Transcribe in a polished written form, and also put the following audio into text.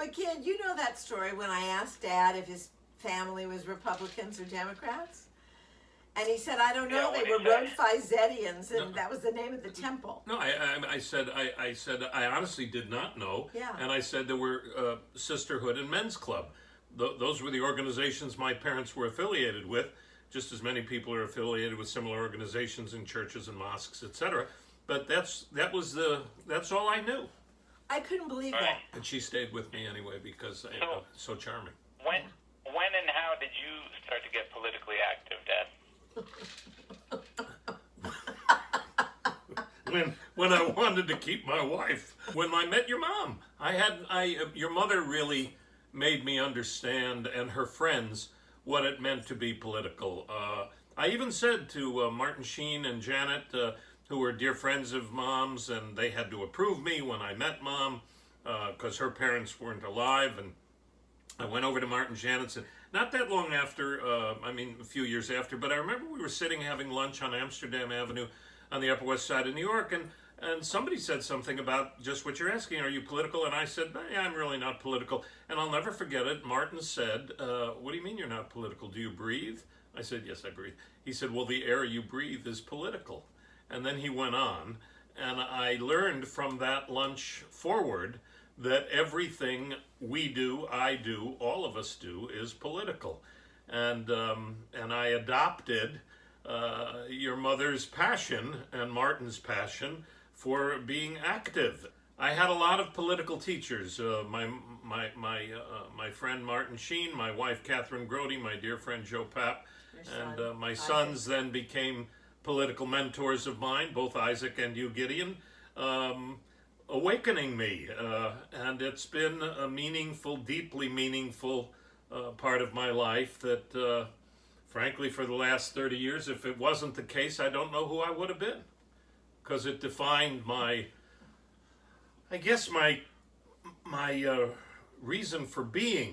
But Ken, you know that story when I asked Dad if his family was Republicans or Democrats? And he said, I don't know, Yeah, they what were he said. Rhodephisetians, and No. that was the name of the temple. No, I said I honestly did not know. Yeah. And I said there were Sisterhood and Men's Club. Those were the organizations my parents were affiliated with, just as many people are affiliated with similar organizations in churches and mosques, etc. But that's all I knew. I couldn't believe Right. that. And she stayed with me anyway because so charming. When and how did you start to get politically active, Dad? When I wanted to keep my wife. When I met your mom, your mother really made me understand, and her friends, what it meant to be political. I even said to Martin Sheen and Janet, who were dear friends of Mom's, and they had to approve me when I met Mom, because her parents weren't alive, and I went over to Martin Janet's, and not that long after, a few years after, but I remember we were sitting having lunch on Amsterdam Avenue on the Upper West Side of New York, and somebody said something about just what you're asking, are you political? And I said, yeah, I'm really not political. And I'll never forget it. Martin said, what do you mean you're not political? Do you breathe? I said, yes, I breathe. He said, well, the air you breathe is political. And then he went on, and I learned from that lunch forward that everything we do, I do, all of us do, is political. And I adopted your mother's passion and Martin's passion for being active. I had a lot of political teachers. My friend Martin Sheen, my wife Catherine Grody, my dear friend Joe Papp, and my sons then became political mentors of mine, both Isaac and you, Gideon, awakening me. And it's been a meaningful, deeply meaningful part of my life that, frankly, for the last 30 years, if it wasn't the case, I don't know who I would have been. Because it defined my reason for being.